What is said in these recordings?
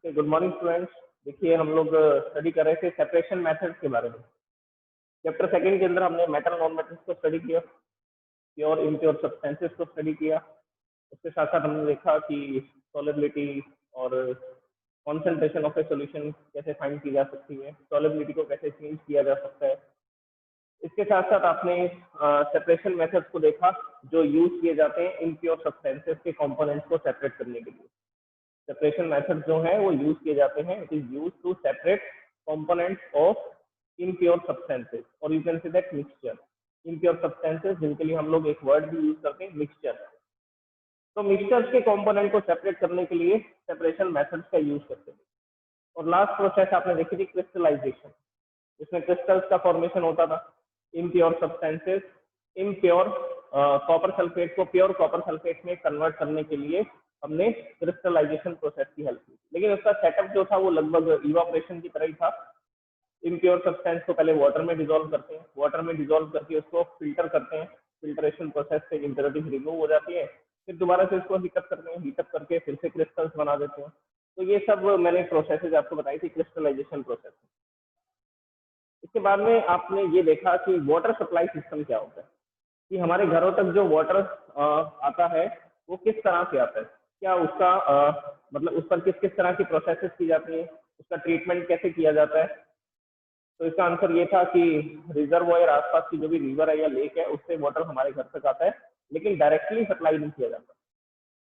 Okay, good morning students. देखिए हम लोग स्टडी कर रहे थे सेपरेशन मेथड्स के बारे में। चैप्टर सेकंड के अंदर हमने मेटल नॉन मेटल्स को स्टडी किया, प्योर इम्प्योर सब्सटेंसेस को स्टडी किया। उसके साथ साथ हमने देखा कि सॉलिबिलिटी और कॉन्सेंट्रेशन ऑफ ए सॉल्यूशन कैसे फाइंड की जा सकती है, सॉलिबिलिटी को कैसे चेंज किया जा सकता है। इसके साथ साथ आपने सेपरेशन मेथड्स को देखा जो यूज किए जाते हैं इम्प्योर सब्सटेंसेस के कंपोनेंट्स को सेपरेट करने के लिए। सेपरेशन मेथड जो है वो यूज किए जाते हैं, it is use to separate components of impure substances, और you can say that mixture. Impure substances जिनके लिए हम लोग एक वर्ड भी यूज करते हैं, मिक्सचर। तो मिक्सचर्स के कंपोनेंट को सेपरेट करने के लिए सेपरेशन मेथड्स का यूज करते हैं। और लास्ट प्रोसेस आपने देखी थी क्रिस्टलाइजेशन, जिसमें क्रिस्टल्स का फॉर्मेशन होता था। Impure substances, impure copper sulphate को प्योर कॉपर सल्फेट में कन्वर्ट करने के लिए हमने क्रिस्टलाइजेशन प्रोसेस की हेल्प की। लेकिन उसका सेटअप जो था वो लगभग इवापोरेशन की तरह ही था। इम्प्योर सब्सटेंस को पहले वाटर में डिसॉल्व करते हैं, वाटर में डिसॉल्व करके उसको फिल्टर करते हैं, फिल्टरेशन प्रोसेस से इम्प्योरिटीज रिमूव हो जाती है, फिर दोबारा से उसको हीटअप करते हैं, हीटअप करके फिर से क्रिस्टल्स बना देते हैं। तो ये सब मैंने प्रोसेसेस आपको बताई थी, क्रिस्टलाइजेशन प्रोसेस। इसके बाद में आपने ये देखा कि वाटर सप्लाई सिस्टम क्या होता है, कि हमारे घरों तक जो वाटर आता है वो किस तरह से आता है, क्या उसका मतलब उस पर किस किस तरह की प्रोसेसेस की जाती है, उसका ट्रीटमेंट कैसे किया जाता है। तो इसका आंसर ये था कि रिजर्वॉयर आसपास की जो भी रिवर है या लेक है उससे वाटर हमारे घर तक आता है, लेकिन डायरेक्टली सप्लाई नहीं किया जाता।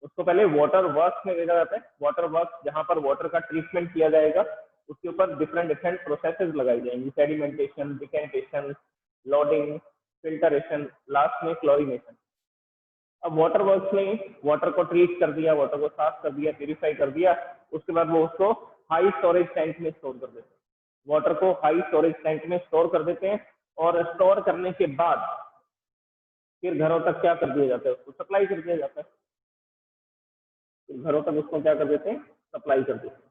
उसको पहले वाटर वर्क्स में भेजा जाता है। वाटर वर्क्स जहाँ पर वाटर का ट्रीटमेंट किया जाएगा, उसके ऊपर डिफरेंट डिफरेंट प्रोसेसेस लगाई जाएंगी, sedimentation, decantation, loading, filtration, last में क्लोरीनेशन। अब वाटर वर्क्स में वाटर को ट्रीट कर दिया, वाटर को साफ कर दिया, प्यूरिफाई कर दिया, उसके बाद वो उसको हाई स्टोरेज टैंक में स्टोर कर देते हैं। वाटर को हाई स्टोरेज टैंक में स्टोर कर देते हैं, और स्टोर करने के बाद फिर घरों तक क्या कर दिया जाता है, उसको सप्लाई कर दिया जाता है। फिर घरों तक उसको क्या कर देते हैं, सप्लाई कर देते हैं।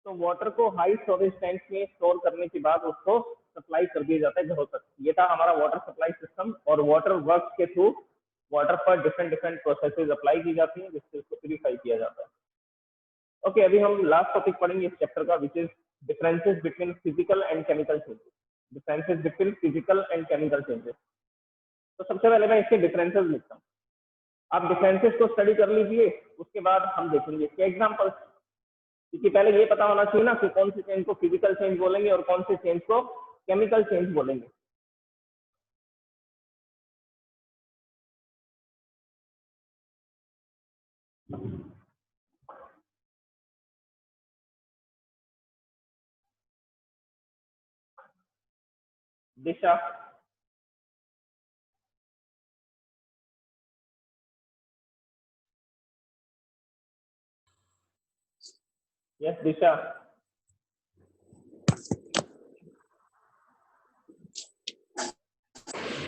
तो वाटर को हाई स्टोरेज टैंक में स्टोर करने के बाद उसको सप्लाई कर दिया जाता है घरों तक। ये था हमारा वाटर सप्लाई सिस्टम। और वाटर वर्क के थ्रू वाटर पर डिफरेंट डिफरेंट प्रोसेसेस अप्लाई की जाती हैं, जिससे उसको प्यूरिफाई किया जाता है। ओके, अभी हम लास्ट टॉपिक पढ़ेंगे इस चैप्टर का, which is differences between physical and chemical changes. Differences between physical and chemical changes. तो सबसे पहले मैं इसके डिफरेंसेस लिखता हूँ, आप डिफरेंसेस को स्टडी कर लीजिए, उसके बाद हम देखेंगे इसके एग्जाम्पल्स। क्योंकि पहले ये पता होना चाहिए ना कि कौन से चेंज को फिजिकल चेंज बोलेंगे और कौन से चेंज को केमिकल चेंज बोलेंगे। दिशा, यस दिशा,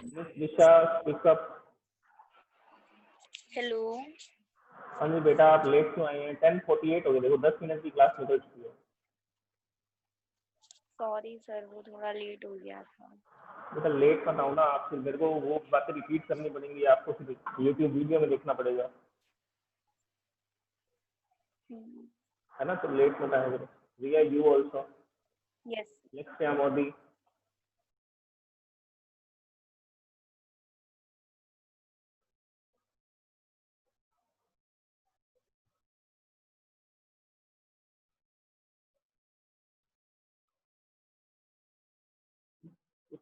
मिस दिशा पिकअप। हेलो। हाँ जी बेटा, आप लेट क्यों आई हैं? 10:48 हो गए, देखो 10 मिनट की क्लास निकल चुकी है। सॉरी सर, वो थोड़ा लेट हो गया था। बेटा लेट मत आओ ना, आप फिर मेरे को वो बातें रिपीट करनी पड़ेंगी, आपको फिर यूट्यूब वीडियो में देखना पड़ेगा, है ना। तो लेट मत आए बेटा। रिया, यू ऑल्सो। यस। लक्ष्या मोदी।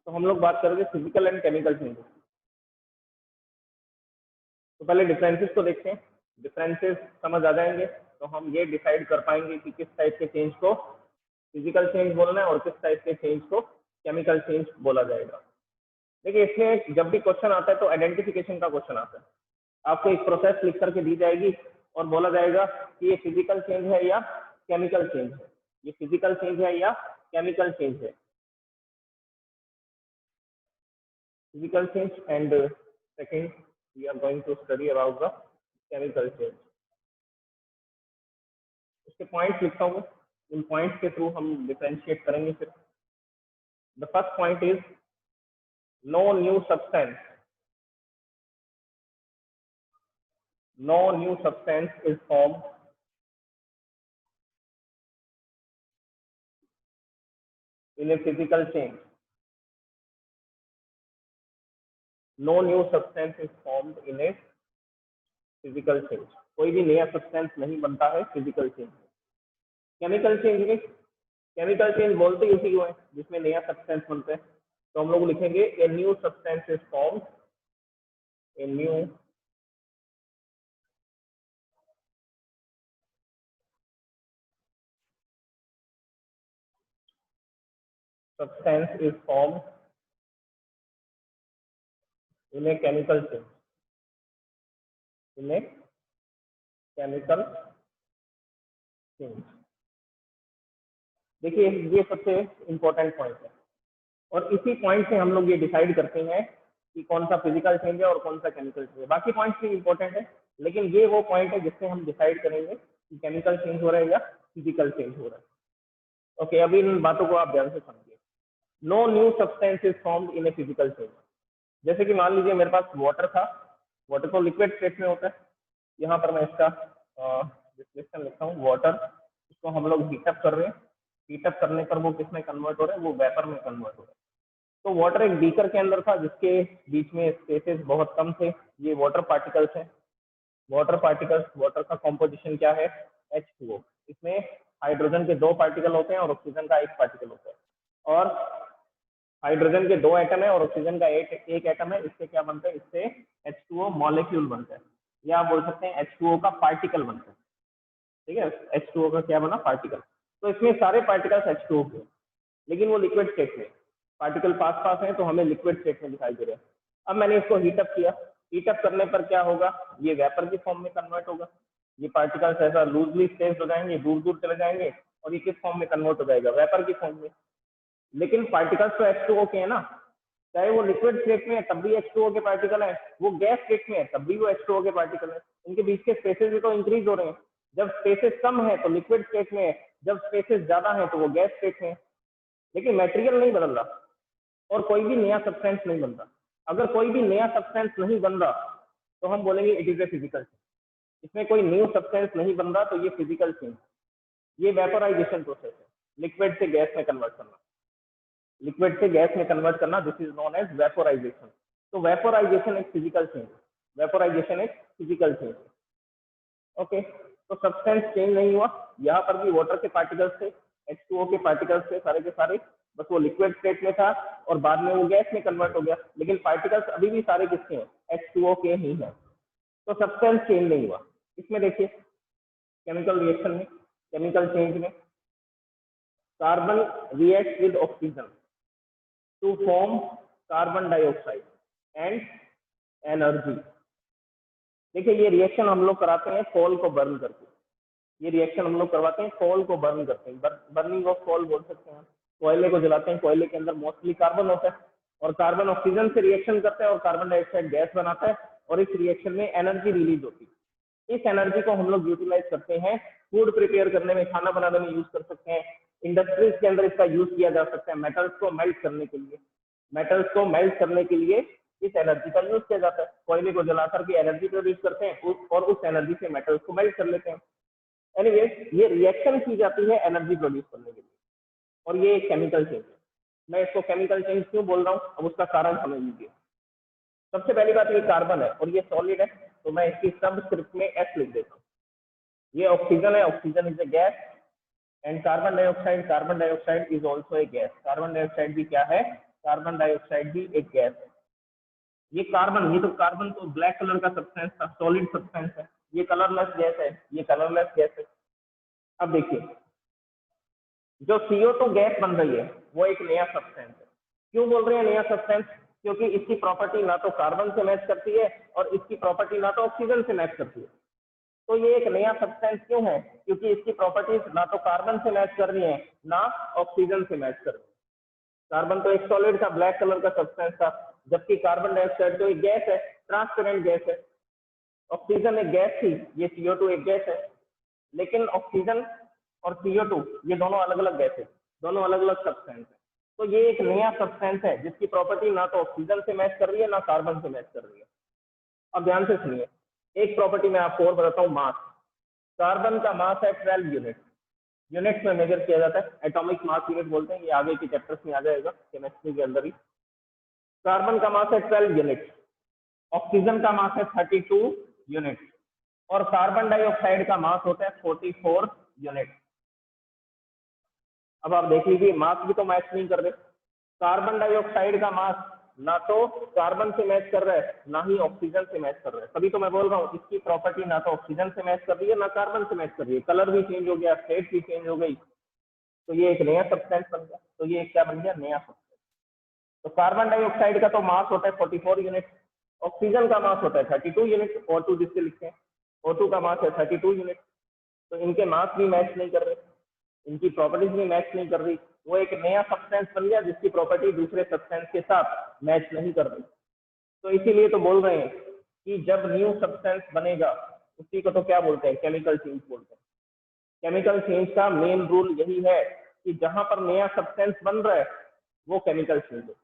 तो हम लोग बात करेंगे फिजिकल एंड केमिकल चेंजेस। तो पहले डिफरेंसेस को देखते हैं। डिफरेंसेस समझ आ जाएंगे तो हम ये डिसाइड कर पाएंगे कि किस टाइप के चेंज को फिजिकल चेंज बोलना है और किस टाइप के चेंज को केमिकल चेंज बोला जाएगा। देखिए, इसमें जब भी क्वेश्चन आता है तो आइडेंटिफिकेशन का क्वेश्चन आता है। आपको एक प्रोसेस लिख करके दी जाएगी और बोला जाएगा कि ये फिजिकल चेंज है या केमिकल चेंज है, ये फिजिकल चेंज है या केमिकल चेंज है। Physical change, and second we are going to study about the chemical change. उसके पॉइंट्स लिखता हूँ, उन पॉइंट्स के थ्रू हम डिफरेंशिएट करेंगे। फिर the first point is no new substance, no new substance is form in a physical change. No new substance is formed in a physical change. कोई भी नया सब्सटेंस नहीं बनता है फिजिकल चेंज में। केमिकल चेंज में, केमिकल चेंज बोलते ही उसी को है जिसमें नया सब्सटेंस बनता है। तो हम लोग लिखेंगे a new substance is formed, a new substance is formed in a chemical change, in a chemical change। देखिए ये सबसे इंपॉर्टेंट पॉइंट है और इसी पॉइंट से हम लोग ये डिसाइड करते हैं कि कौन सा फिजिकल चेंज है और कौन सा केमिकल चेंज है। बाकी पॉइंट्स भी इंपॉर्टेंट है लेकिन ये वो पॉइंट है जिससे हम डिसाइड करेंगे कि केमिकल चेंज हो रहा है या फिजिकल चेंज हो रहा है। ओके, अभी इन बातों को आप ध्यान से समझिए। No new substance is formed in a physical change. जैसे कि मान लीजिए मेरे पास वाटर था, वाटर तो लिक्विड स्टेट में होता है। यहाँ पर मैं इसका डिस्क्रिप्शन लिखता हूँ, वाटर, इसको हम लोग हीटअप कर रहे हैं। हीटअप करने पर वो किस में कन्वर्ट हो रहा है, वो वेपर में कन्वर्ट हो रहा है। तो वाटर एक बीकर के अंदर था जिसके बीच में स्पेसेस बहुत कम थे। ये वाटर पार्टिकल्स हैं। वाटर पार्टिकल्स, वाटर का कॉम्पोजिशन क्या है, H2O। इसमें हाइड्रोजन के 2 पार्टिकल होते हैं और ऑक्सीजन का 1 पार्टिकल होता है। और हाइड्रोजन के 2 एटम है और ऑक्सीजन का एक एटम है। इससे क्या बनता है, इससे H2O मॉलिक्यूल बनता है, या आप बोल सकते हैं H2O का पार्टिकल बनता है। ठीक है, H2O का क्या बना, पार्टिकल। तो इसमें सारे पार्टिकल्स H2O के, लेकिन वो लिक्विड स्टेट में, पार्टिकल पास पास है तो हमें लिक्विड स्टेट में दिखाई दे रहा है। अब मैंने इसको हीटअप किया, हीटअप करने पर क्या होगा, ये वेपर की फॉर्म में कन्वर्ट होगा। ये पार्टिकल्स ऐसा लूजली स्टेज हो जाएंगे, दूर दूर चले जाएंगे और ये किस फॉर्म में कन्वर्ट हो जाएगा, वेपर की फॉर्म में। लेकिन पार्टिकल्स तो H2O के हैं ना, चाहे वो लिक्विड स्टेट में है तब भी H2O के पार्टिकल है, वो गैस स्टेट में है तब भी वो H2O के पार्टिकल है। इनके बीच के स्पेसेस भी तो इंक्रीज हो रहे हैं। जब स्पेसेस कम है तो लिक्विड स्टेट में है, जब स्पेसेस ज्यादा है तो वो गैस स्टेट में है। लेकिन मटेरियल नहीं बदल रहा और कोई भी नया सब्सटेंस नहीं बन रहा। अगर कोई भी नया सब्सटेंस नहीं बन रहा तो हम बोलेंगे it is a physical change. इसमें कोई न्यू सब्सटेंस नहीं बन रहा तो ये फिजिकल चेंज, ये वेपोराइजेशन प्रोसेस है, लिक्विड से गैस में कन्वर्ट करना। लिक्विड से गैस में कन्वर्ट करना, this is known as vaporisation. तो वेपोराइजेशन एक फिजिकल चेंज, वेपोराइजेशन एक फिजिकल चेंज। ओके, तो सब्सटेंस चेंज नहीं हुआ। यहाँ पर भी वाटर के पार्टिकल्स थे, H2O के पार्टिकल्स थे सारे के सारे, बस वो लिक्विड स्टेट में था और बाद में वो गैस में कन्वर्ट हो गया। लेकिन पार्टिकल्स अभी भी सारे किसके हैं, H2O के ही हैं। तो सब्सटेंस चेंज नहीं हुआ। इसमें देखिए केमिकल रिएक्शन में, केमिकल चेंज में, carbon react with oxygen to form carbon dioxide and energy. देखिए ये रिएक्शन हम लोग कराते हैं कोल को बर्न करके। ये रिएक्शन हम लोग करवाते हैं कोल को बर्न करते हैं, बर्निंग ऑफ कोल बोल सकते हैं। कोयले को जलाते हैं, कोयले के अंदर मोस्टली कार्बन होता है और कार्बन ऑक्सीजन से रिएक्शन करता है और कार्बन डाइऑक्साइड गैस बनाता है और इस रिएक्शन में एनर्जी रिलीज होती है। इस एनर्जी को हम लोग यूटिलाइज करते हैं फूड प्रिपेयर करने में, खाना बनाने में यूज कर सकते हैं। इंडस्ट्रीज के अंदर इसका यूज किया जा सकता है मेटल्स को मेल्ट करने के लिए। मेटल्स को मेल्ट करने के लिए इस एनर्जी का यूज किया जाता है। कोयले को जला करके एनर्जी प्रोड्यूस करते हैं और उस एनर्जी से मेटल्स को मेल्ट कर लेते हैं। एनीवेज ये रिएक्शन की जाती है एनर्जी प्रोड्यूस करने के लिए और ये एक केमिकल चेंज है। मैं इसको केमिकल चेंज क्यों बोल रहा हूँ, अब उसका कारण समझ लीजिए। सबसे पहली बात, ये कार्बन है और ये सॉलिड है, तो मैं इसकी सब स्क्रिप्ट में S लिख देता हूँ। ये ऑक्सीजन है, oxygen is a gas and carbon dioxide is also a gas. Carbon dioxide भी क्या है, कार्बन डाइऑक्साइड भी एक गैस है। ये कार्बन, ये तो कार्बन तो ब्लैक कलर का सब्सटेंस था, सॉलिड सब्सटेंस है। ये कलरलेस गैस है, ये कलरलेस गैस है। अब देखिए जो CO2 गैस बन रही है वो एक नया सब्सटेंस है। क्यों बोल रहे हैं नया सब्सटेंस, क्योंकि इसकी प्रॉपर्टी ना तो कार्बन से मैच करती है और इसकी प्रॉपर्टी ना तो ऑक्सीजन से मैच करती है। तो ये एक नया सब्सटेंस क्यों है, क्योंकि इसकी प्रॉपर्टीज ना तो कार्बन से मैच कर रही है ना ऑक्सीजन से मैच कर रही है। कार्बन तो एक सॉलिड था, ब्लैक कलर का सब्सटेंस था, जबकि कार्बन डाइऑक्साइड तो एक गैस है, ट्रांसपेरेंट गैस है। ऑक्सीजन एक गैस थी, ये CO2 एक गैस है। लेकिन ऑक्सीजन और CO2 ये दोनों अलग अलग गैस है, दोनों अलग अलग सब्सटेंस है। तो ये एक नया सब्सटेंस है जिसकी प्रॉपर्टी ना तो ऑक्सीजन से मैच कर रही है ना कार्बन से मैच कर रही है। अब ध्यान से सुनिए, एक प्रॉपर्टी मैं आपको और बताता हूँ, मास। कार्बन का मास है 12 यूनिट, यूनिट्स में मेजर किया जाता है, एटॉमिक मास यूनिट बोलते हैं, ये आगे के चैप्टर्स में आ जाएगा केमिस्ट्री के अंदर ही। कार्बन का मास है 12 यूनिट, ऑक्सीजन का मास है 32 यूनिट, और कार्बन डाइऑक्साइड का मास होता है 44 यूनिट। अब आप देख लीजिए मास भी तो मैच नहीं कर रहे। कार्बन डाइऑक्साइड का मास ना तो कार्बन से मैच कर रहा है ना ही ऑक्सीजन से मैच कर रहा है। तभी तो मैं बोल रहा हूँ इसकी प्रॉपर्टी ना तो ऑक्सीजन से मैच कर रही है ना कार्बन से मैच कर रही है। कलर भी चेंज हो गया, स्टेट भी चेंज हो गई, तो ये एक नया सब्सटेंस बन गया। तो ये क्या बन गया? नया सब्सटेंस। तो कार्बन डाइऑक्साइड का तो मास होता है 44 यूनिट, ऑक्सीजन का मास होता है 32 यूनिट, O2 जिससे लिखते हैं, O2 का मास है 32 यूनिट। तो इनके मास भी मैच नहीं कर रहे, इनकी प्रॉपर्टीज भी मैच नहीं कर रही। वो एक नया सब्सटेंस बन गया जिसकी प्रॉपर्टी दूसरे सब्सटेंस के साथ मैच नहीं कर रही। तो इसीलिए तो बोल रहे हैं कि जब न्यू सब्सटेंस बनेगा उसी को तो क्या बोलते हैं? केमिकल चेंज बोलते हैं। केमिकल चेंज का मेन रूल यही है कि जहां पर नया सब्सटेंस बन रहा है वो केमिकल चेंज है,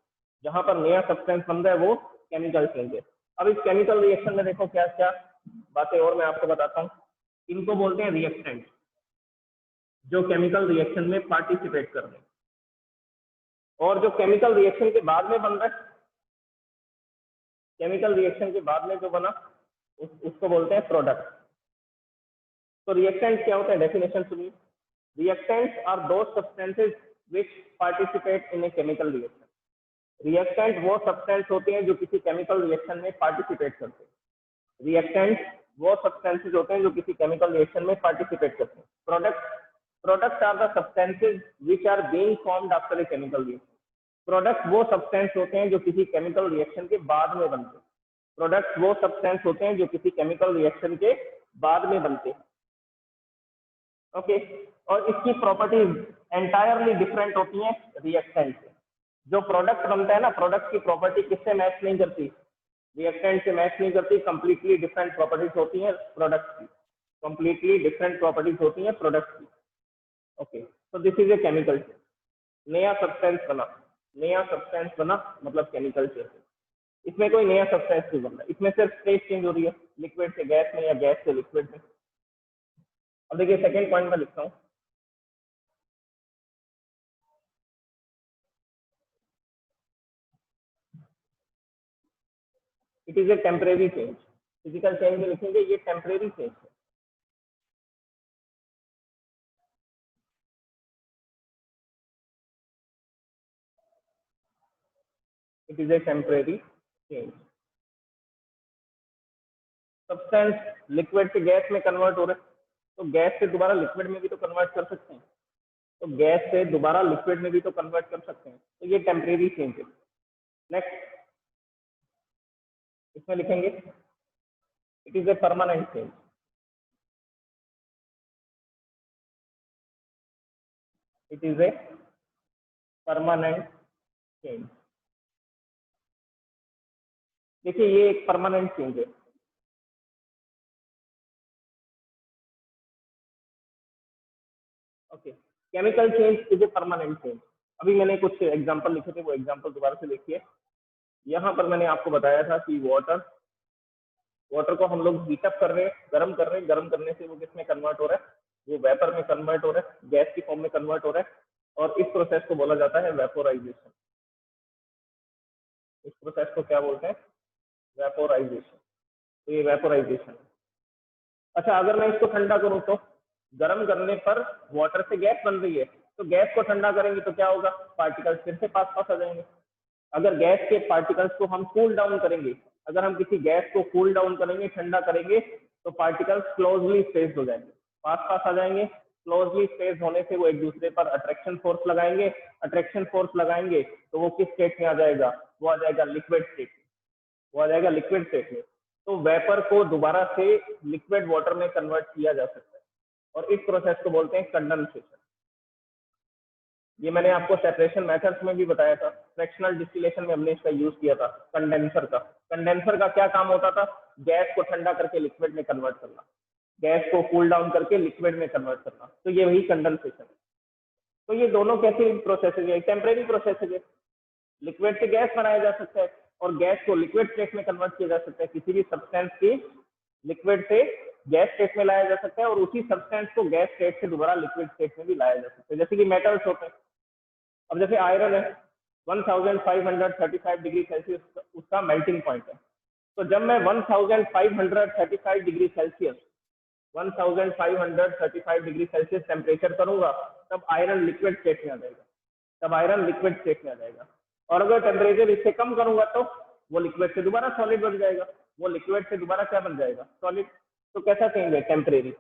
जहां पर नया सब्सटेंस बन रहा है वो केमिकल चेंज है। अब इस केमिकल रिएक्शन में देखो क्या क्या बातें और मैं आपको बताता हूँ। इनको बोलते हैं रिएक्टेंट, जो केमिकल रिएक्शन में पार्टिसिपेट कर रहे हैं। और जो केमिकल रिएक्शन के बाद में बन रहा है, केमिकल रिएक्शन के बाद में जो बना उसको बोलते हैं प्रोडक्ट। तो रिएक्टेंट क्या होता है? डेफिनेशन सुनिए। रिएक्टेंट्स आर दो substances which participate in A chemical reaction. Reactant वो सब्सटेंस होते हैं जो किसी केमिकल रिएक्शन में पार्टिसिपेट करते हैं। रिएक्टेंट वो सब्सटेंसेस होते हैं जो किसी केमिकल रिएक्शन में पार्टिसिपेट करते हैं। Products are the substances which are being formed after a chemical reaction. Product वो सब्सटेंस होते हैं जो किसी केमिकल रिएक्शन के बाद में बनते हैं। प्रोडक्ट वो सब्सटेंस होते हैं जो किसी केमिकल रिएक्शन के बाद में बनते हैं। ओके, और इसकी प्रॉपर्टीज एंटायरली डिफरेंट होती हैं रिएक्टेंट से। जो प्रोडक्ट बनता है ना, प्रोडक्ट की प्रॉपर्टी किससे मैच नहीं करती? रिएक्टेंट से मैच नहीं करती। कंप्लीटली डिफरेंट प्रॉपर्टीज होती हैं प्रोडक्ट की, कंप्लीटली डिफरेंट प्रॉपर्टीज होती हैं प्रोडक्ट की। ओके, तो this is a chemical change. नया सब्सटेंस बना, नया सब्सटेंस बना मतलब केमिकल चेंज। इसमें कोई नया सब्सटेंस नहीं बन रहा, इसमें सिर्फ स्टेट चेंज हो रही है, लिक्विड से गैस में या गैस से लिक्विड में। अब देखिए सेकेंड पॉइंट में लिखता हूँ, it is A temporary change. Physical change में लिखेंगे ये टेम्परेरी चेंज है। It is A temporary change. Substance liquid से गैस में कन्वर्ट हो रहे, तो गैस से दोबारा लिक्विड में भी तो कन्वर्ट कर सकते हैं, तो गैस से दोबारा लिक्विड में भी तो कन्वर्ट कर सकते हैं, तो ये टेम्परेरी चेंज है। नेक्स्ट इसमें लिखेंगे it is a permanent change. It is a permanent change. देखिए ये एक परमानेंट चेंज है। Okay, chemical change is a permanent change. अभी मैंने कुछ एग्जांपल लिखे थे, वो एग्जांपल दोबारा से देखिए। यहाँ पर मैंने आपको बताया था कि वाटर को हम लोग हीट अप कर रहे हैं, गर्म कर रहे हैं, गर्म करने से वो किसमें कन्वर्ट हो रहा है? वो वेपर में कन्वर्ट हो रहा है, गैस की फॉर्म में कन्वर्ट हो रहा है, और इस प्रोसेस को बोला जाता है वेपोराइजेशन। इस प्रोसेस को क्या बोलते हैं? वेपोराइजेशन। तो ये वेपोराइजेशन है। अच्छा, अगर मैं इसको ठंडा करूं तो गर्म करने पर वाटर से गैस बन रही है, तो गैस को ठंडा करेंगे तो क्या होगा? पार्टिकल्स फिर से पास पास आ जाएंगे। अगर गैस के पार्टिकल्स को हम कूल डाउन करेंगे, अगर हम किसी गैस को कूल डाउन करेंगे, ठंडा करेंगे, तो पार्टिकल्स क्लोजली स्पेस्ड हो जाएंगे, पास पास आ जाएंगे। क्लोजली स्पेस्ड होने से वो एक दूसरे पर अट्रैक्शन फोर्स लगाएंगे, अट्रैक्शन फोर्स लगाएंगे तो वो किस स्टेट में आ जाएगा? वो आ जाएगा लिक्विड स्टेट में, वो आ जाएगा लिक्विड स्टेट में। तो वेपर को दोबारा से लिक्विड वाटर में कन्वर्ट किया जा सकता है, और इस प्रोसेस को बोलते हैं कंडेंसेशन। ये मैंने आपको सेपरेशन मेथड्स में भी बताया था, फ्रैक्शनल डिस्टिलेशन में हमने इसका यूज किया था कंडेंसर का। कंडेंसर का क्या काम होता था? गैस को ठंडा करके लिक्विड में कन्वर्ट करना, गैस को कूल डाउन करके लिक्विड में कन्वर्ट करना, तो ये वही कंडेंसेशन है। तो ये दोनों कैसी प्रोसेस है? टेम्परेरी प्रोसेस है। लिक्विड से गैस बनाया जा सकता है और गैस को लिक्विड स्टेट में कन्वर्ट किया जा सकता है, किसी भी सब्सटेंस की लिक्विड से गैस स्टेट में लाया जा सकता है और उसी सब्सटेंस को गैस स्टेट से दोबारा लिक्विड स्टेट में भी लाया जा सकता है, जैसे कि मेटल्स होते हैं। अब जैसे आयरन है 1535 डिग्री सेल्सियस उसका मेल्टिंग पॉइंट है। तो जब मैं 1535 degree Celsius 1535 degree Celsius temperature करूंगा तब आयरन लिक्विड स्टेट में आ जाएगा, तब आयरन लिक्विड स्टेट में आ जाएगा। और अगर टेम्परेचर इससे कम करूंगा तो वो लिक्विड से दोबारा सॉलिड बन जाएगा, वो लिक्विड से दोबारा क्या बन जाएगा, सॉलिड। तो कैसा चेंज है, टेम्परेरी।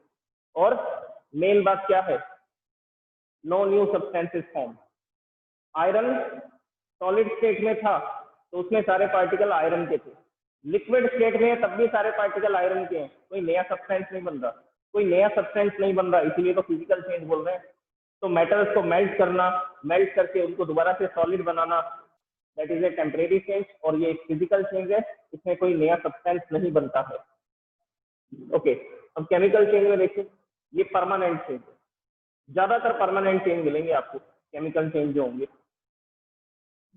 और मेन बात क्या है, no new substances form. Iron solid state में था तो उसमें सारे पार्टिकल आयरन के थे, लिक्विड स्टेट में तब भी सारे पार्टिकल आयरन के हैं, कोई नया सब्सटेंस नहीं बन रहा, कोई नया सब्सटेंस नहीं बन रहा, इसीलिए तो फिजिकल चेंज बोल रहे हैं। तो मेटल्स को मेल्ट करना, मेल्ट करके उनको दोबारा से solid banana, that is a temporary change. और ये एक फिजिकल चेंज है, इसमें कोई नया सब्सटेंस नहीं बनता है। ओके, अब केमिकल चेंज में देखिए, ये परमानेंट चेंज है, ज्यादातर परमानेंट चेंज मिलेंगे आपको। केमिकल चेंज जो होंगे,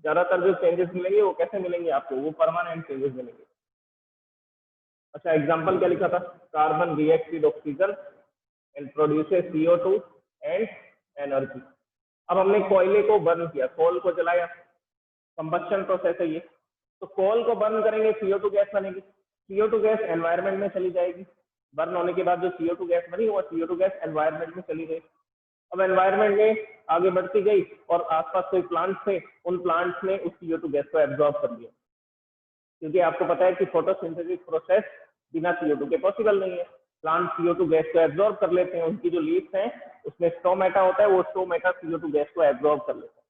ज्यादातर जो चेंजेस मिलेंगे वो कैसे मिलेंगे आपको, वो परमानेंट चेंजेस मिलेंगे। अच्छा, एग्जांपल क्या लिखा था, carbon react with oxygen and produces CO2 and energy. अब हमने कोयले को बर्न किया, कोल को जलाया, कंबस्शन प्रोसेस है ये। तो कोल को बर्न करेंगे, CO2 गैस बनेगी, CO2 गैस एनवायरनमेंट में चली जाएगी। बर्न होने के बाद जो CO2 गैस बनी वो CO2 गैस एनवायरनमेंट में चली गई। अब एनवायरनमेंट में आगे बढ़ती गई और आसपास कोई प्लांट्स थे, उन प्लांट्स ने उस CO2 गैस को एब्जॉर्ब कर लिया, क्योंकि आपको पता है कि फोटोसिंथेसिस प्रोसेस बिना CO2 के पॉसिबल नहीं है। प्लांट CO2 गैस को एब्जॉर्ब कर लेते हैं, उनकी जो लीव्स हैं उसमें स्टोमेटा होता है, वो स्टोमेटा CO2 गैस को एब्जॉर्ब कर लेता है।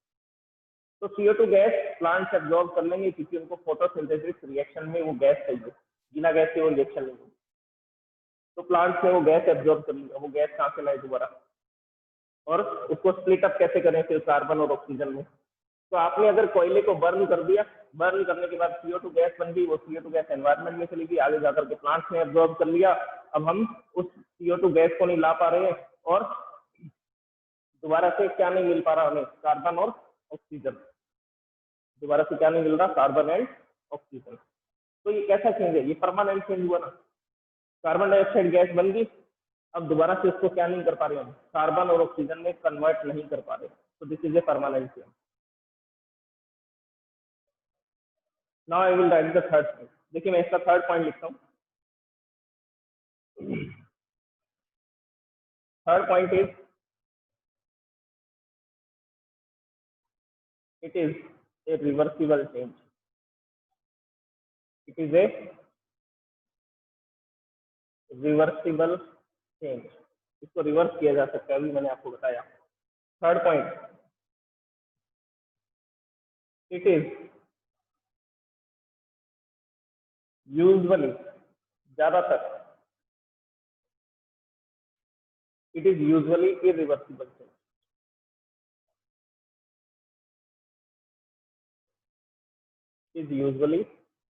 तो CO2 गैस प्लांट्स एब्जॉर्ब कर लेंगे क्योंकि उनको फोटोसिंथेसिस रिएक्शन में वो गैस चाहिए, बिना गैस के वो रिएक्शन नहीं होगी। तो प्लांट्स ने वो गैस एब्जॉर्ब कर लिया, वो गैस कहाँ से लाए दोबारा, और उसको स्प्लिट अप कैसे करें फिर कार्बन और ऑक्सीजन में। तो आपने अगर कोयले को बर्न कर दिया, बर्न करने के बाद CO2 गैस बन गई, वो CO2 गैस एनवायरनमेंट में चली गई, आगे जाकर के प्लांट्स ने एब्जॉर्ब कर लिया। अब हम उस CO2 गैस को नहीं ला पा रहे हैं और दोबारा से क्या नहीं मिल पा रहा हमें, कार्बन और ऑक्सीजन। दोबारा से क्या नहीं मिल रहा, कार्बन एंड ऑक्सीजन। तो ये कैसा चेंज है, ये परमानेंट चेंज हुआ ना। कार्बन डाइऑक्साइड गैस बन गई, अब दोबारा से उसको क्या नहीं कर पा रहे हम, कार्बन और ऑक्सीजन में कन्वर्ट नहीं कर पा रहे। तो this is a permanent change. Now I will write the third point. देखिए मैं इसका थर्ड पॉइंट लिखता हूँ। Third point is it is a reversible change. It is a reversible change, इसको रिवर्स किया जा सकता है, अभी मैंने आपको बताया। Third point, it is usually, ज्यादातर, it is usually irreversible change. Is usually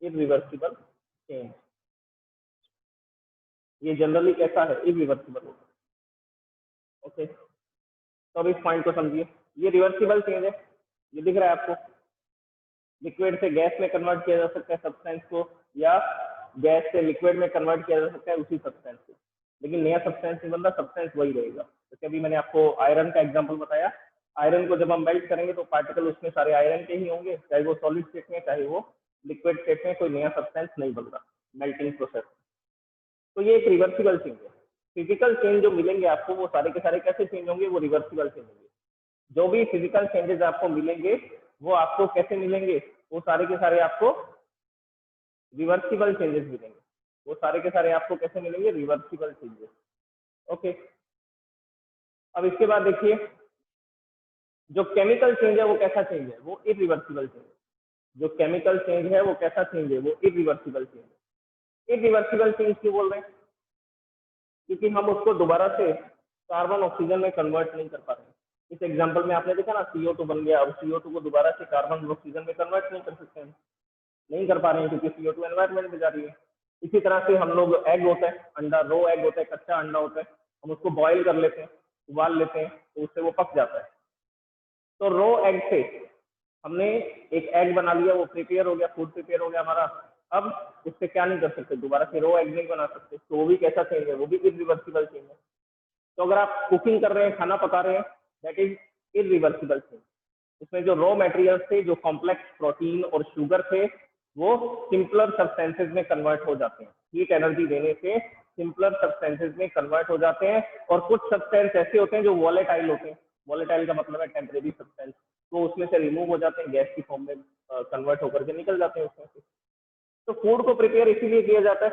irreversible change. ये जनरली कैसा है, इरिवर्सिबल होगा। ओके, तो अब इस पॉइंट को समझिए, ये रिवर्सिबल चेंज है, ये दिख रहा है आपको। लिक्विड से गैस में कन्वर्ट किया जा सकता है सब्सटेंस को, या गैस से लिक्विड में कन्वर्ट किया जा सकता है उसी सब्सटेंस को, लेकिन नया सब्सटेंस नहीं बनता, सब्सटेंस वही रहेगा। जैसे अभी मैंने आपको आयरन का एग्जांपल बताया, आयरन को जब हम मेल्ट करेंगे तो पार्टिकल उसमें सारे आयरन के ही होंगे, चाहे वो सॉलिड स्टेट में चाहे वो लिक्विड स्टेट में, कोई नया सब्सटेंस नहीं बन रहा मेल्टिंग प्रोसेस। तो ये एक रिवर्सिबल चेंज है। फिजिकल चेंज जो मिलेंगे आपको वो सारे के सारे कैसे चेंज होंगे, वो रिवर्सिबल चेंज होंगे। जो भी फिजिकल चेंजेस आपको मिलेंगे वो आपको कैसे मिलेंगे, वो सारे के सारे आपको रिवर्सिबल चेंजेस मिलेंगे। वो सारे के सारे आपको कैसे मिलेंगे, रिवर्सिबल चेंजेस। ओके, अब इसके बाद देखिए जो केमिकल चेंज है वो कैसा चेंज है, वो इरिवर्सिबल चेंज है। जो केमिकल चेंज है वो कैसा चेंज है, वो इरिवर्सिबल चेंज है। इरिवर्सिबल चेंज क्यों बोल रहे हैं, क्योंकि हम उसको दोबारा से कार्बन ऑक्सीजन में कन्वर्ट नहीं कर पा रहे हैं। इस एग्जांपल में आपने देखा ना, CO2 बन गया, अब CO2 को दोबारा से कार्बन और ऑक्सीजन में कन्वर्ट नहीं कर सकते हैं, नहीं कर पा रहे हैं क्योंकि CO2 एनवायरनमेंट में जा रही है। इसी तरह से हम लोग, एग होता है, अंडा, रो एग होता है, कच्चा अंडा होता है, हम उसको बॉईल कर लेते हैं, उबाल लेते हैं, तो उससे वो पक जाता है। तो रो एग से हमने एक एग बना लिया, वो प्रिपेयर हो गया, फूड प्रिपेयर हो गया हमारा। अब उससे क्या नहीं कर सकते, दोबारा से रो एग नहीं बना सकते, तो वो भी कैसा चेंज है, वो भी इरिवर्सिबल चेंज है। तो अगर आप कुकिंग कर रहे हैं, खाना पका रहे हैं, दैट इज इरिवर्सिबल चेंज। उसमें जो रॉ मटेरियल्स थे, जो कॉम्प्लेक्स प्रोटीन और शुगर थे, वो सिंपलर सब्सटेंसेज में कन्वर्ट हो जाते हैं। हीट एनर्जी देने से सिंपलर सब्सटेंसेज में कन्वर्ट हो जाते हैं। और कुछ सब्सटेंस ऐसे होते हैं जो वॉलेटाइल होते हैं, वॉलेटाइल का मतलब है टेम्परेरी सब्सटेंस, तो उसमें से रिमूव हो जाते हैं, गैस की फॉर्म में कन्वर्ट होकर के निकल जाते हैं उसमें से। तो फूड को प्रिपेयर इसीलिए किया जाता है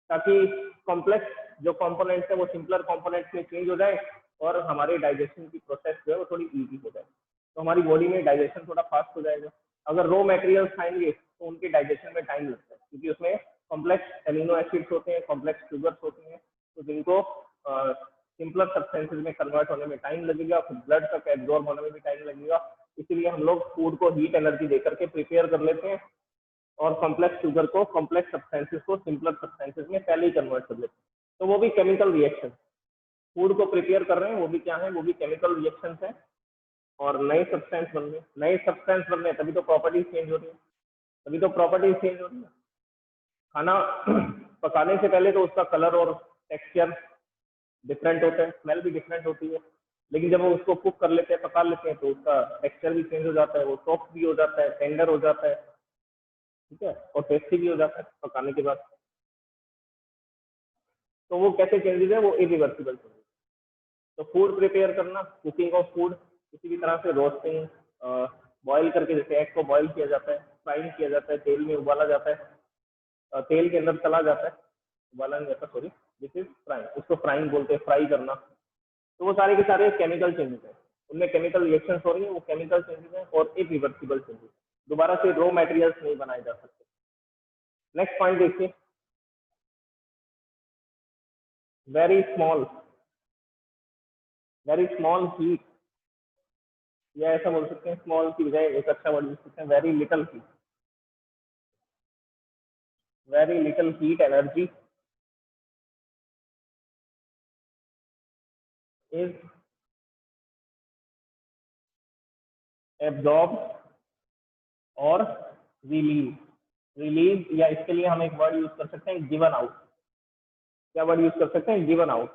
ताकि कॉम्प्लेक्स जो कंपोनेंट्स है वो सिंपलर कंपोनेंट्स में चेंज हो जाए और हमारे डाइजेशन की प्रोसेस जो है वो थोड़ी इजी हो जाए, तो हमारी बॉडी में डाइजेशन थोड़ा फास्ट हो जाएगा। अगर रॉ मटेरियल्स खाएंगे तो उनके डाइजेशन में टाइम लगता है, क्योंकि उसमें कॉम्प्लेक्स एमिनो एसिड्स होते हैं, कॉम्प्लेक्स शुगर्स होती हैं, तो जिनको सिंपलर सब्सटेंसेज में कन्वर्ट होने में टाइम लगेगा, फिर ब्लड तक एब्जॉर्ब होने में भी टाइम लगेगा। इसीलिए हम लोग फूड को हीट एनर्जी देकर के प्रिपेयर कर लेते हैं और कॉम्प्लेक्स शुगर को, कॉम्प्लेक्स सब्सटेंसेस को सिंपलर सब्सटेंसेस में पहले ही कन्वर्ट कर लेते हैं। तो वो भी केमिकल रिएक्शन, फूड को प्रिपेयर कर रहे हैं, वो भी क्या है, वो भी केमिकल रिएक्शन है। और नए सब्सटेंस बन रहे हैं, तभी तो प्रॉपर्टीज चेंज हो रही है, तभी तो प्रॉपर्टीज चेंज हो रही है। खाना पकाने से पहले तो उसका कलर और टेक्सचर डिफरेंट होता है, स्मेल भी डिफरेंट होती है, लेकिन जब हम उसको कुक कर लेते हैं, पका लेते हैं, तो उसका टेक्सचर भी चेंज हो जाता है, वो सॉफ्ट भी हो जाता है, टेंडर हो जाता है, ठीक है, और टेस्टी भी हो जाता है पकाने के बाद। तो वो कैसे चेंजेस है, वो इरिवर्सिबल चेंजेस। तो फूड प्रिपेयर करना, कुकिंग ऑफ फूड, किसी भी तरह से रोस्टिंग, बॉईल करके, जैसे एग को बॉईल किया जाता है, फ्राइंग किया जाता है, तेल में उबाला जाता है, तेल के अंदर तला जाता है, उबाला नहीं जाता, सॉरी, दिस इज फ्राइंग, उसको फ्राइंग बोलते हैं, फ्राई करना। तो वो सारे के सारे केमिकल चेंजेस हैं, उनमें केमिकल रिएक्शंस हो रही है, वो केमिकल चेंजेस हैं और इरिवर्सिबल चेंजेस, दोबारा से रॉ मटेरियल्स नहीं बनाए जा सकते। नेक्स्ट पॉइंट देखिए, वेरी स्मॉल हीट, या ऐसा बोल सकते हैं, स्मॉल की बजाय एक अच्छा वर्ड यूज करते हैं, very little heat energy is absorb और रिलीज, या इसके लिए हम एक वर्ड यूज कर सकते हैं, गिवन आउट। क्या वर्ड यूज कर सकते हैं, गिवन आउट,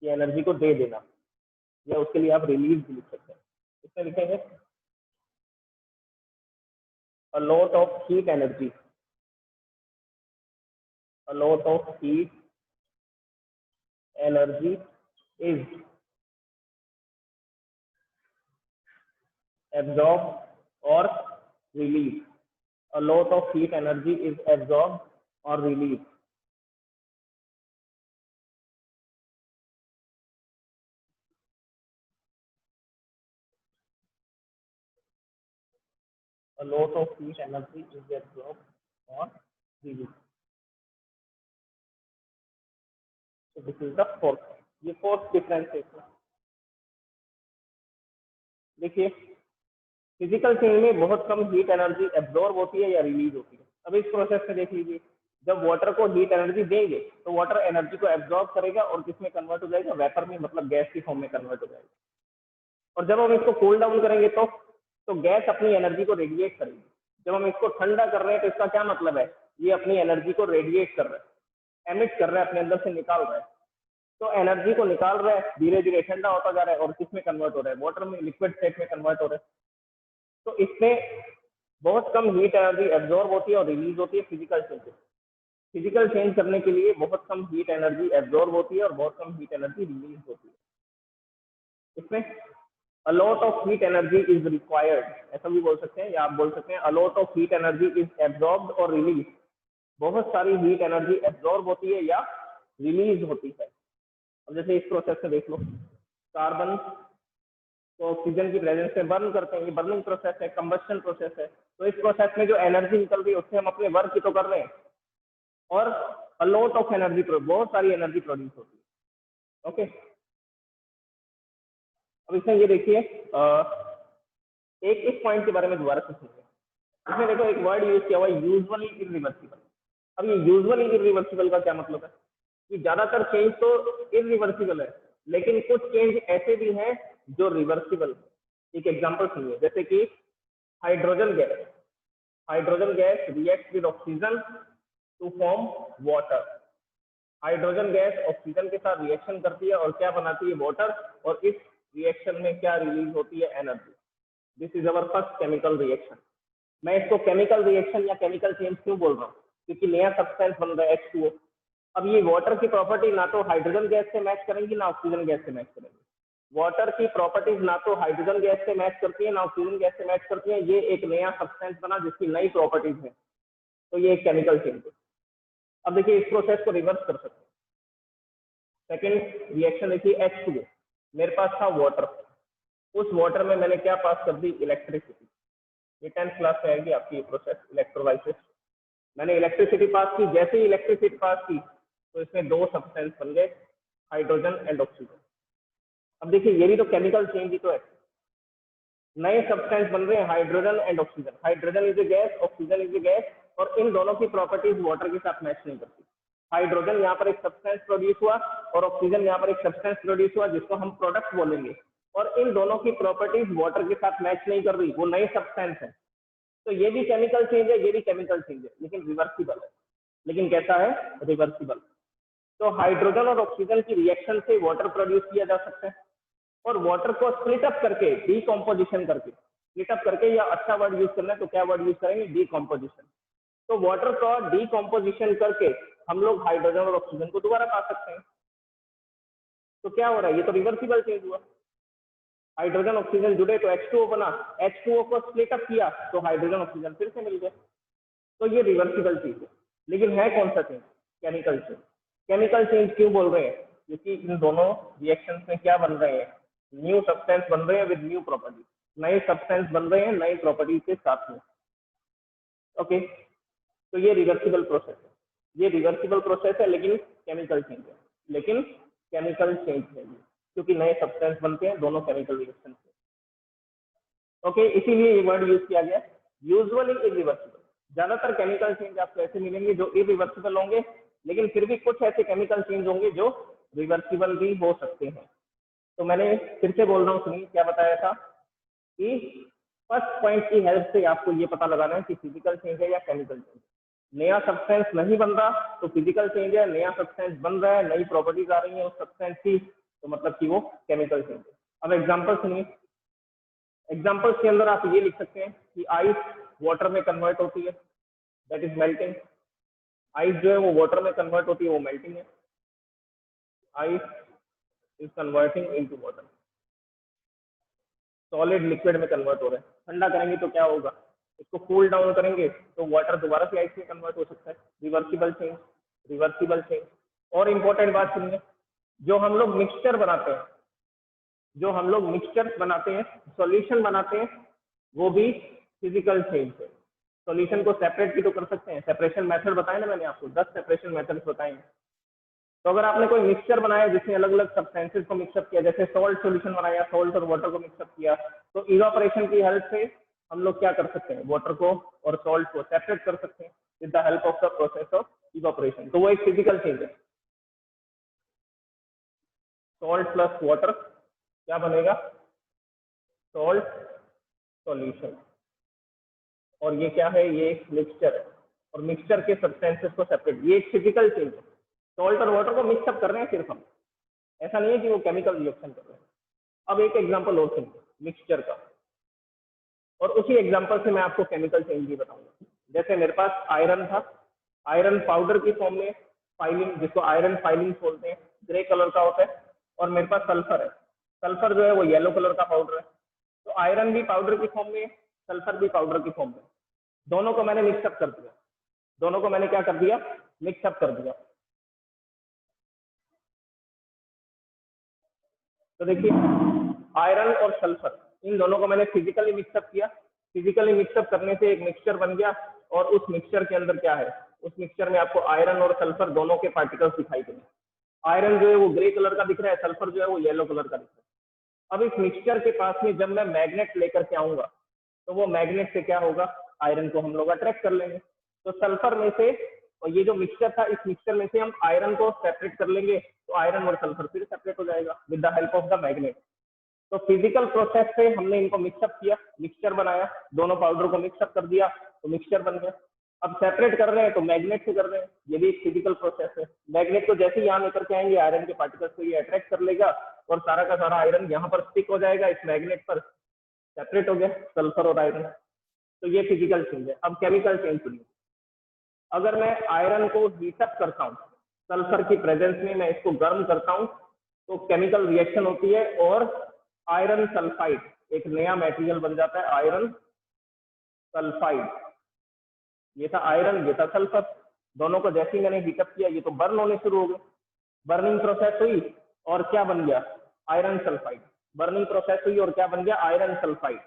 ये एनर्जी को दे देना, या उसके लिए आप रिलीज भी लिख सकते हैं। इसमें लिखेंगे a lot of heat energy is absorbed or released. A lot of heat energy is absorbed or released. A lot of heat energy is absorbed or released. So this is the fourth. ये fourth difference है इसमें। देखिए, physical change में बहुत कम heat energy absorb होती है या release होती है। अब इस प्रोसेस में देख लीजिए, जब वाटर को हीट एनर्जी देंगे तो वाटर एनर्जी को एब्जॉर्ब करेगा और किसमें कन्वर्ट हो जाएगा, वेपर में, मतलब गैस की फॉर्म में कन्वर्ट हो जाएगा। और जब हम इसको कूल डाउन करेंगे तो गैस अपनी एनर्जी को रेडिएट करेगी। जब हम इसको ठंडा कर रहे हैं तो इसका क्या मतलब है, ये अपनी एनर्जी को रेडिएट कर रहा है, एमिट कर रहा है, अपने अंदर से निकाल रहा है। तो एनर्जी को निकाल रहा है, धीरे धीरे ठंडा होता जा रहा है और किसमें कन्वर्ट हो रहा है, वाटर में, लिक्विड स्टेट में कन्वर्ट हो रहा है। तो इसमें बहुत कम हीट एनर्जी एब्जॉर्ब होती है और रिलीज होती है फिजिकल चेंज करने के लिए बहुत कम हीट एनर्जी एब्जॉर्ब होती है और बहुत कम हीट एनर्जी रिलीज होती है। इसमें a lot of heat energy is required, ऐसा भी बोल सकते हैं, या आप बोल सकते हैं a lot of heat energy is absorbed or released। बहुत सारी हीट एनर्जी एब्जॉर्ब होती है या रिलीज होती है। अब जैसे इस प्रोसेस में देख लो, कार्बन तो ऑक्सीजन की प्रेजेंस में बर्न करते हैं, ये बर्निंग प्रोसेस है, कंबस्शन प्रोसेस है। तो इस प्रोसेस में जो एनर्जी निकल रही है उससे हम अपने वर्क ही तो कर रहे हैं, और a lot of एनर्जी, बहुत सारी एनर्जी प्रोड्यूस होती है। ओके, अब इसमें ये देखिए, एक इस पॉइंट के बारे में दोबारा से सुनिए। इसमें देखो एक वर्ड यूज किया हुआ है, यूजुअली इरिवर्सिबल। अब ये यूजुअली इरिवर्सिबल का क्या मतलब है, कि ज्यादातर चेंज तो इरिवर्सिबल है, लेकिन कुछ चेंज ऐसे भी हैं जो रिवर्सिबल है। एक एग्जांपल सुनिए, जैसे कि hydrogen gas. Hydrogen gas react with oxygen to form water. Hydrogen gas oxygen के साथ रिएक्शन करती है और क्या बनाती है? वाटर। और इस रिएक्शन में क्या रिलीज होती है? Energy. This is our first chemical reaction. मैं इसको केमिकल रिएक्शन या केमिकल चेंज क्यों बोल रहा हूँ? क्योंकि नया सब्सटेंस बन रहा है H2O। अब ये वाटर की प्रॉपर्टी ना तो हाइड्रोजन गैस से मैच करेंगी ना ऑक्सीजन गैस से मैच करेंगी। वाटर की प्रॉपर्टीज ना तो हाइड्रोजन गैस से मैच करती है ना ऑक्सीजन गैस से मैच करती है। ये एक नया सब्सटेंस बना जिसकी नई प्रॉपर्टीज है, तो ये एक केमिकल चेंज है। अब देखिए इस प्रोसेस को रिवर्स कर सकते हैं। सेकेंड रिएक्शन देखिए H2O, मेरे पास था वाटर, उस वाटर में मैंने क्या पास कर दी? इलेक्ट्रिसिटी। ये 10th क्लास में आएगी आपकी ये प्रोसेस, इलेक्ट्रोलाइसिस। मैंने इलेक्ट्रिसिटी पास की, जैसे ही इलेक्ट्रिसिटी पास की तो इसमें दो सब्सटेंस बन गए, हाइड्रोजन एंड ऑक्सीजन। अब देखिए ये भी तो केमिकल चेंज ही तो है, नए सब्सटेंस बन रहे हैं hydrogen and oxygen. Hydrogen is a gas, oxygen is a gas, और इन दोनों की प्रॉपर्टीज वाटर के साथ मैच नहीं करती। हाइड्रोजन यहाँ पर एक सब्सटेंस प्रोड्यूस हुआ और ऑक्सीजन यहाँ पर एक सब्सटेंस प्रोड्यूस हुआ जिसको हम प्रोडक्ट बोलेंगे, और इन दोनों की प्रॉपर्टीज वाटर के साथ मैच नहीं कर रही, वो नए सब्सटेंस है। तो ये भी केमिकल चेंज है, ये भी केमिकल चेंज है, लेकिन रिवर्सिबल है। लेकिन कैसा है? रिवर्सिबल। तो हाइड्रोजन और ऑक्सीजन की रिएक्शन से वाटर प्रोड्यूस किया जा सकता है, और वाटर को स्प्लिट अप करके, डीकॉम्पोजिशन करके, स्प्लिट अप करके, या अच्छा वर्ड यूज करना है तो क्या वर्ड यूज करेंगे? डीकॉम्पोजिशन। तो वाटर का डीकॉम्पोजिशन करके हम लोग हाइड्रोजन और ऑक्सीजन को दोबारा पा सकते हैं। तो क्या हो रहा है? ये तो रिवर्सिबल चेंज हुआ। हाइड्रोजन ऑक्सीजन जुड़े तो H2O बना, H2O को स्प्लिट अप किया तो हाइड्रोजन ऑक्सीजन फिर से मिल गए। तो ये रिवर्सिबल चीज है। लेकिन है कौन सा change? Chemical change. Chemical change क्यों बोल रहे हैं? क्योंकि इन दोनों रिएक्शन में क्या बन रहे हैं? न्यू सब्सटेंस बन रहे हैं विद न्यू प्रॉपर्टी। नए सब्सटेंस बन रहे हैं नई प्रॉपर्टी के साथ में। ओके, तो ये रिवर्सिबल प्रोसेस है। ये रिवर्सिबल प्रोसेस है, लेकिन केमिकल चेंज है। लेकिन केमिकल चेंज है क्योंकि नए सब्सटेंस बनते हैं दोनों केमिकल रिएक्शन से। ओके, इसीलिए ये वर्ड यूज किया गया, यूजुअली इरिवर्सिबल। ज्यादातर केमिकल चेंज आपको ऐसे मिलेंगे जो इरिवर्सिबल होंगे, लेकिन फिर भी कुछ ऐसे केमिकल चेंज होंगे जो रिवर्सिबल भी हो सकते हैं। तो मैंने फिर से बोल रहा हूँ, सुनिए क्या बताया था कि फर्स्ट पॉइंट की हेल्प से आपको ये पता लगाना है कि फिजिकल चेंज है या केमिकल चेंज। नया सब्सटेंस नहीं बन रहा तो फिजिकल चेंज है, नया सब्सटेंस बन रहा है, नई प्रॉपर्टीज आ रही है उस सब्सटेंस की, तो मतलब कि वो केमिकल चेंज है। अब एग्जांपल सुनिए। एग्जांपल्स के अंदर आप ये लिख सकते हैं कि आइस वाटर में कन्वर्ट होती है, दैट इज मेल्टिंग। आइस जो है वो वाटर में कन्वर्ट होती है, वो मेल्टिंग है। Ice is converting into water. Solid liquid में कन्वर्ट हो रहा है। ठंडा करेंगे तो क्या होगा? इसको कूल डाउन करेंगे तो वाटर दोबारा से आइस में कन्वर्ट हो सकता है। Reversible change, reversible change. और इंपॉर्टेंट बात सुनिए, जो हम लोग मिक्सचर बनाते हैं, जो हम लोग मिक्सचर बनाते हैं, सॉल्यूशन बनाते हैं, वो भी फिजिकल चेंज है। सॉल्यूशन को सेपरेट भी तो कर सकते हैं। सेपरेशन मेथड बताए ना मैंने आपको, 10 सेपरेशन मेथड्स बताए। तो अगर आपने कोई मिक्सचर बनाया जिसमें अलग अलग सब्सटेंसेस को मिक्सअप किया, जैसे सॉल्ट सॉल्यूशन बनाया, सॉल्ट और वाटर को मिक्सअप किया, तो इवापोरेशन की हेल्प से हम लोग क्या कर सकते हैं? वाटर को और सॉल्ट को सेपरेट कर सकते हैं with the help of the process of evaporation. तो वो एक फिजिकल चेंज है। सॉल्ट प्लस वाटर क्या बनेगा? Salt solution. और ये क्या है? ये एक मिक्सचर है, और मिक्सचर के सब्सटेंसेस को सेपरेट, ये एक फिजिकल चेंज है। सॉल्ट और वाटर को मिक्सअप कर रहे हैं सिर्फ हम, ऐसा नहीं है कि वो केमिकल रिएक्शन कर रहे हैं। अब एक एग्जांपल और सुनिए मिक्सचर का, और उसी एग्जांपल से मैं आपको केमिकल चेंज भी बताऊंगा। जैसे मेरे पास आयरन था, आयरन पाउडर की फॉर्म में, फाइलिंग, जिसको आयरन फाइलिंग बोलते हैं, ग्रे कलर का होता है। और मेरे पास सल्फर है, सल्फर जो है वो येलो कलर का पाउडर है। तो आयरन भी पाउडर की फॉर्म में, सल्फर भी पाउडर की फॉर्म में, दोनों को मैंने मिक्सअप कर दिया। दोनों को मैंने क्या कर दिया? मिक्सअप कर दिया। तो देखिए आयरन और सल्फर, इन दोनों को मैंने फिजिकली मिक्सअप किया। फिजिकली मिक्सअप करने से एक मिक्सचर बन गया, और उस मिक्सचर के अंदर क्या है? उस मिक्सचर में आपको आयरन और सल्फर दोनों के पार्टिकल्स दिखाई देंगे। आयरन जो है वो ग्रे कलर का दिख रहा है, सल्फर जो है वो येलो कलर का दिख रहा है। अब इस मिक्सचर के पास में जब मैं मैग्नेट लेकर के आऊंगा, तो वो मैग्नेट से क्या होगा? आयरन को हम लोग अट्रैक्ट कर लेंगे। तो सल्फर में से, और ये जो मिक्सचर था, इस मिक्सचर में से हम आयरन को सेपरेट कर लेंगे, तो आयरन और सल्फर फिर सेपरेट हो जाएगा with the help of the magnet. तो फिजिकल प्रोसेस से हमने इनको मिक्सअप किया, मिक्सचर बनाया, दोनों पाउडर को मिक्सअप कर दिया, तो मिक्सचर बन गया। अब सेपरेट कर रहे हैं तो मैग्नेट से कर रहे हैं, ये भी एक फिजिकल प्रोसेस है। मैग्नेट को जैसे ही यहाँ लेकर के आएंगे आयरन के पार्टिकल्स को ये अट्रैक्ट कर लेगा और सारा का सारा आयरन यहाँ पर स्टिक हो जाएगा इस मैग्नेट पर, सेपरेट हो गया सल्फर और आयरन। तो ये फिजिकल चेंज है। अब केमिकल चेंज सुनिए, अगर मैं आयरन को हीटअप करता हूँ सल्फर की प्रेजेंस में, मैं इसको गर्म करता हूँ तो केमिकल रिएक्शन होती है और आयरन सल्फाइड एक नया मटेरियल बन जाता है, आयरन सल्फाइड। ये था आयरन, ये था सल्फर, दोनों को जैसे ही मैंने हीटअप किया ये तो बर्न होने शुरू हो गए, बर्निंग प्रोसेस हुई और क्या बन गया, आयरन सल्फाइड। बर्निंग प्रोसेस हुई और क्या बन गया, आयरन सल्फाइड।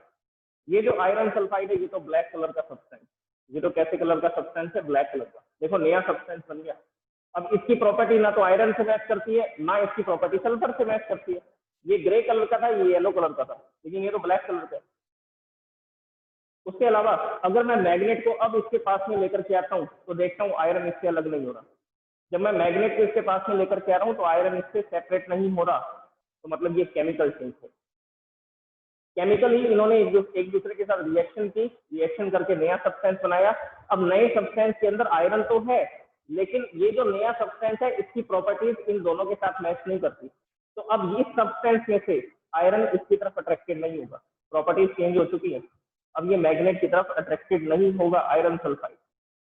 ये जो आयरन सल्फाइड है ये तो ब्लैक कलर का सब्सटेंस, ये तो कैसे कलर का सब्सटेंस है, ब्लैक कलर का। देखो नया सब्सटेंस बन गया। अब इसकी प्रॉपर्टी ना तो आयरन से मैच करती है ना इसकी प्रॉपर्टी सल्फर से मैच करती है। ये ग्रे कलर का था, ये येलो कलर का था, लेकिन ये तो ब्लैक कलर का है। उसके अलावा अगर मैं मैग्नेट को अब इसके पास में लेकर के आता हूँ तो देखता हूँ आयरन इससे अलग नहीं हो रहा। जब मैं मैग्नेट को इसके पास में लेकर के आ रहा हूँ तो आयरन इससे सेपरेट नहीं हो रहा, तो मतलब ये केमिकल चेंज है। केमिकली इन्होंने एक दूसरे के साथ रिएक्शन की, रिएक्शन करके नया सब्सटेंस बनाया। अब नए सब्सटेंस के अंदर आयरन तो है, लेकिन ये जो नया सब्सटेंस है इसकी प्रॉपर्टीज इन दोनों के साथ मैच नहीं करती। तो अब इस सब्सटेंस में से आयरन इसकी तरफ अट्रैक्टेड नहीं होगा, प्रॉपर्टीज चेंज हो चुकी है। अब ये मैग्नेट की तरफ अट्रैक्टेड नहीं होगा आयरन सल्फाइड।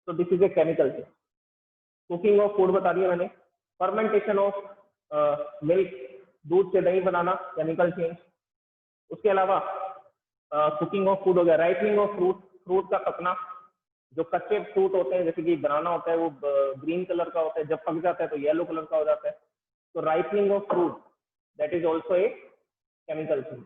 तो this is a chemical change. Cooking of food बता दिया मैंने। फर्मेंटेशन ऑफ मिल्क, दूध से दही बनाना, केमिकल चेंज। उसके अलावा कुकिंग ऑफ फूड हो गया। राइपनिंग ऑफ फ्रूट, फ्रूट का पकना। जो कच्चे फ्रूट होते हैं जैसे कि बनाना होता है वो ग्रीन कलर का होता है, जब पक जाता है तो येलो कलर का हो जाता है। तो ripening of fruit that is also a chemical change.